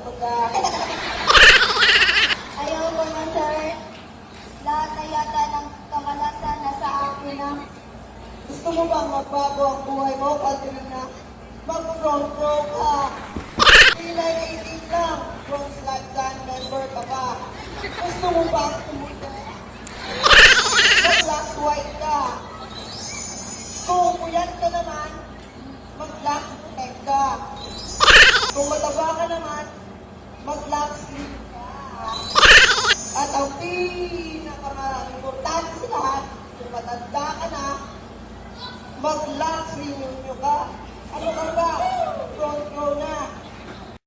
pagkain. Ayaw ko na, sir. Lahat na yata ng kamalasan nasa akin na. Gusto mo bang magbago ang buhay mo? Pwede na mag-front row ka. Pilay 18 lang. Bronze lifetime member ka pa. Gusto mo bang pumunta? Mag-lax white ka. Kung puyat ka naman, mag-lax protect ka. Kung mataba ka naman, mag-lax sleep ka. At ang pinaka-importante sa lahat, kung matanda ka na, mag-lax reunion ka. Ano ka ba? Front row na.